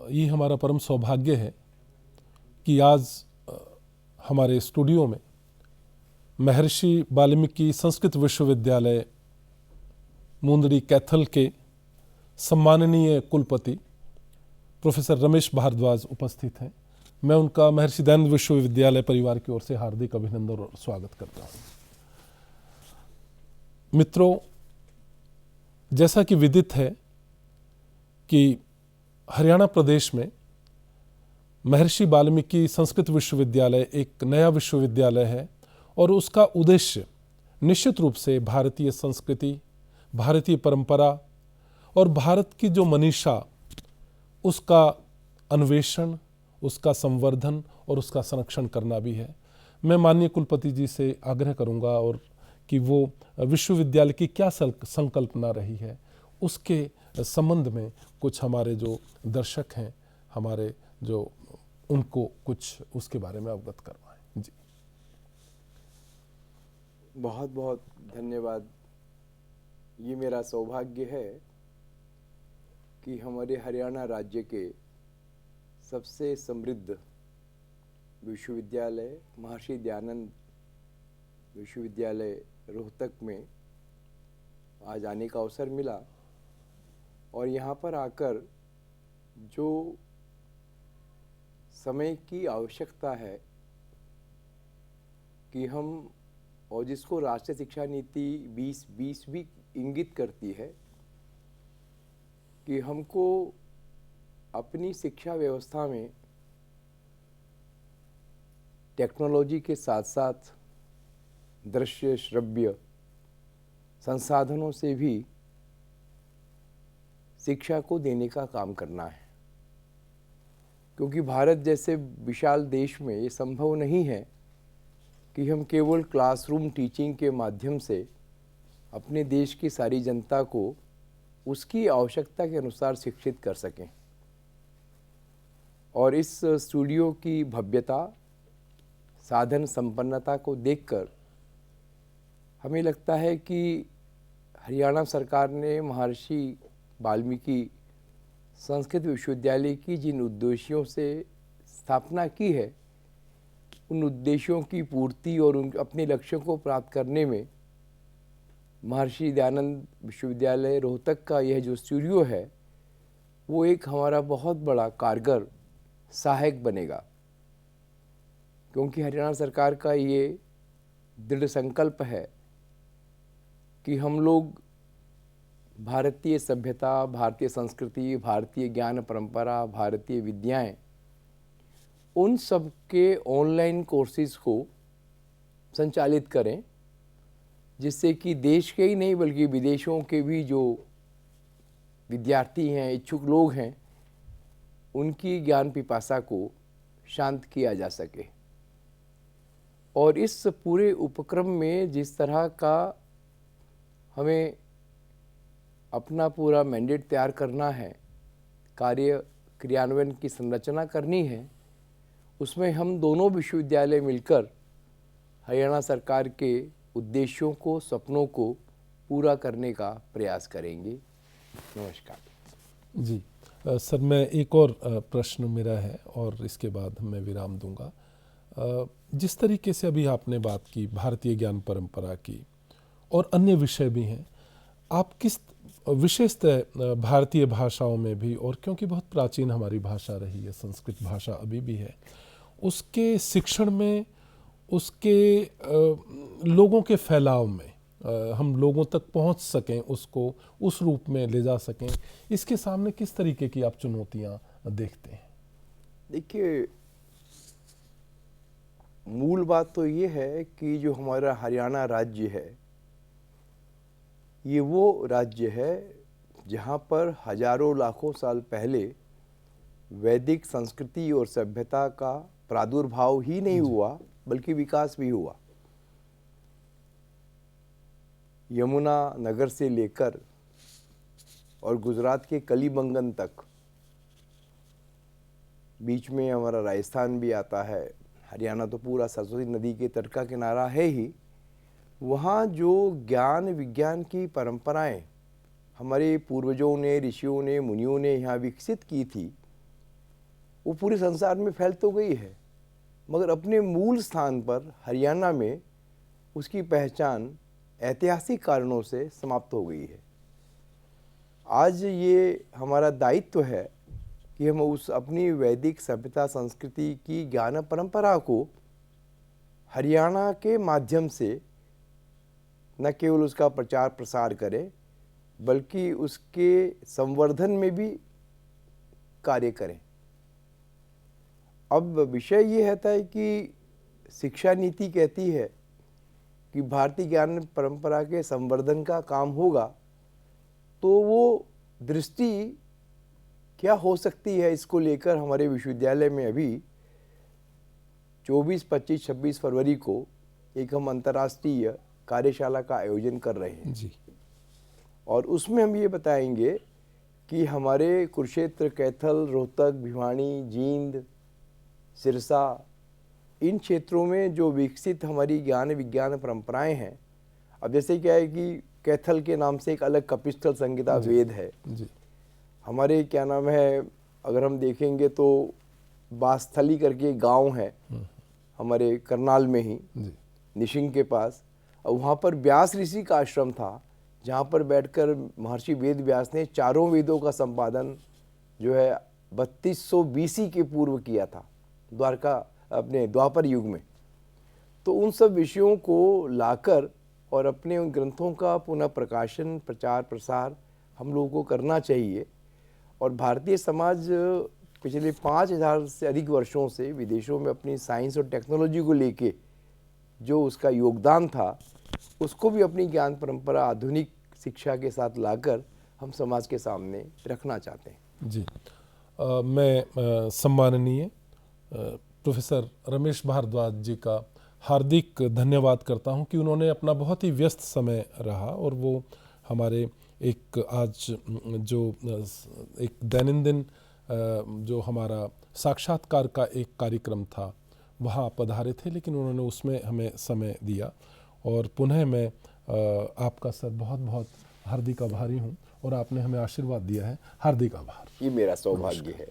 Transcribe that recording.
ये हमारा परम सौभाग्य है कि आज हमारे स्टूडियो में महर्षि वाल्मीकि संस्कृत विश्वविद्यालय मुंदरी कैथल के सम्माननीय कुलपति प्रोफेसर रमेश भारद्वाज उपस्थित हैं। मैं उनका महर्षि दयानंद विश्वविद्यालय परिवार की ओर से हार्दिक अभिनंदन और स्वागत करता हूँ। मित्रों, जैसा कि विदित है कि हरियाणा प्रदेश में महर्षि वाल्मीकि संस्कृत विश्वविद्यालय एक नया विश्वविद्यालय है और उसका उद्देश्य निश्चित रूप से भारतीय संस्कृति, भारतीय परंपरा और भारत की जो मनीषा, उसका अन्वेषण, उसका संवर्धन और उसका संरक्षण करना भी है। मैं माननीय कुलपति जी से आग्रह करूंगा और कि वो विश्वविद्यालय की क्या संकल्पना रही है उसके संबंध में कुछ हमारे जो दर्शक हैं, हमारे जो उनको कुछ उसके बारे में अवगत करवाएं। जी, बहुत बहुत धन्यवाद। ये मेरा सौभाग्य है कि हमारे हरियाणा राज्य के सबसे समृद्ध विश्वविद्यालय महर्षि दयानंद विश्वविद्यालय रोहतक में आज आने का अवसर मिला और यहाँ पर आकर जो समय की आवश्यकता है कि हम, और जिसको राष्ट्रीय शिक्षा नीति 2020 भी इंगित करती है कि हमको अपनी शिक्षा व्यवस्था में टेक्नोलॉजी के साथ साथ दृश्य श्रव्य संसाधनों से भी शिक्षा को देने का काम करना है, क्योंकि भारत जैसे विशाल देश में ये संभव नहीं है कि हम केवल क्लासरूम टीचिंग के माध्यम से अपने देश की सारी जनता को उसकी आवश्यकता के अनुसार शिक्षित कर सकें। और इस स्टूडियो की भव्यता, साधन संपन्नता को देखकर हमें लगता है कि हरियाणा सरकार ने महर्षि वाल्मीकि संस्कृत विश्वविद्यालय की जिन उद्देश्यों से स्थापना की है, उन उद्देश्यों की पूर्ति और उन अपने लक्ष्यों को प्राप्त करने में महर्षि दयानंद विश्वविद्यालय रोहतक का यह जो स्टूडियो है वो एक हमारा बहुत बड़ा कारगर सहायक बनेगा, क्योंकि हरियाणा सरकार का ये दृढ़ संकल्प है कि हम लोग भारतीय सभ्यता, भारतीय संस्कृति, भारतीय ज्ञान परंपरा, भारतीय विद्याएं, उन सब के ऑनलाइन कोर्सेज को संचालित करें, जिससे कि देश के ही नहीं बल्कि विदेशों के भी जो विद्यार्थी हैं, इच्छुक लोग हैं, उनकी ज्ञान पिपासा को शांत किया जा सके। और इस पूरे उपक्रम में जिस तरह का हमें अपना पूरा मैंडेट तैयार करना है, कार्य क्रियान्वयन की संरचना करनी है, उसमें हम दोनों विश्वविद्यालय मिलकर हरियाणा सरकार के उद्देश्यों को, सपनों को पूरा करने का प्रयास करेंगे। नमस्कार जी। सर, मैं एक और प्रश्न मेरा है और इसके बाद मैं विराम दूंगा। जिस तरीके से अभी आपने बात की भारतीय ज्ञान परंपरा की और अन्य विषय भी हैं, आप किस विशेषतः भारतीय भाषाओं में भी, और क्योंकि बहुत प्राचीन हमारी भाषा रही है, संस्कृत भाषा अभी भी है, उसके शिक्षण में, उसके लोगों के फैलाव में, हम लोगों तक पहुंच सकें, उसको उस रूप में ले जा सकें, इसके सामने किस तरीके की आप चुनौतियां देखते हैं? देखिए, मूल बात तो ये है कि जो हमारा हरियाणा राज्य है, ये वो राज्य है जहाँ पर हजारों लाखों साल पहले वैदिक संस्कृति और सभ्यता का प्रादुर्भाव ही नहीं हुआ बल्कि विकास भी हुआ। यमुना नगर से लेकर और गुजरात के कलीबंगन तक, बीच में हमारा राजस्थान भी आता है, हरियाणा तो पूरा सरस्वती नदी के तट का किनारा है ही। वहाँ जो ज्ञान विज्ञान की परंपराएं हमारे पूर्वजों ने, ऋषियों ने, मुनियों ने यहाँ विकसित की थी, वो पूरे संसार में फैल तो गई है, मगर अपने मूल स्थान पर हरियाणा में उसकी पहचान ऐतिहासिक कारणों से समाप्त हो गई है। आज ये हमारा दायित्व है कि हम उस अपनी वैदिक सभ्यता संस्कृति की ज्ञान परंपरा को हरियाणा के माध्यम से न केवल उसका प्रचार प्रसार करें, बल्कि उसके संवर्धन में भी कार्य करें। अब विषय ये रहता है कि शिक्षा नीति कहती है कि भारतीय ज्ञान परंपरा के संवर्धन का काम होगा, तो वो दृष्टि क्या हो सकती है, इसको लेकर हमारे विश्वविद्यालय में अभी 24, 25, 26 फरवरी को एक हम अंतर्राष्ट्रीय कार्यशाला का आयोजन कर रहे हैं जी। और उसमें हम ये बताएंगे कि हमारे कुरुक्षेत्र, कैथल, रोहतक, भिवानी, जींद, सिरसा, इन क्षेत्रों में जो विकसित हमारी ज्ञान विज्ञान परंपराएं हैं। अब जैसे क्या है कि कैथल के नाम से एक अलग कपिस्थल संहिता वेद है जी। हमारे, क्या नाम है, अगर हम देखेंगे तो बास्थली करके गांव है हमारे करनाल में ही, निशिंग के पास, और वहाँ पर व्यास ऋषि का आश्रम था, जहाँ पर बैठकर महर्षि वेद व्यास ने चारों वेदों का संपादन जो है 3200 BC के पूर्व किया था, अपने द्वापर युग में। तो उन सब विषयों को लाकर और अपने उन ग्रंथों का पुनः प्रकाशन, प्रचार प्रसार हम लोगों को करना चाहिए। और भारतीय समाज पिछले 5000 से अधिक वर्षों से विदेशों में अपनी साइंस और टेक्नोलॉजी को लेके जो उसका योगदान था, उसको भी अपनी ज्ञान परंपरा आधुनिक शिक्षा के साथ लाकर हम समाज के सामने रखना चाहते हैं। जी। मैं सम्माननीय प्रोफेसर रमेश भारद्वाज जी का हार्दिक धन्यवाद करता हूं कि उन्होंने अपना बहुत ही व्यस्त समय रहा और वो हमारे एक आज जो एक दैनंदिन जो हमारा साक्षात्कार का एक कार्यक्रम था वहाँ पधारे थे, लेकिन उन्होंने उसमें हमें समय दिया। और पुनः मैं आपका सर बहुत बहुत हार्दिक आभारी हूँ और आपने हमें आशीर्वाद दिया है। हार्दिक आभार। ये मेरा सौभाग्य है।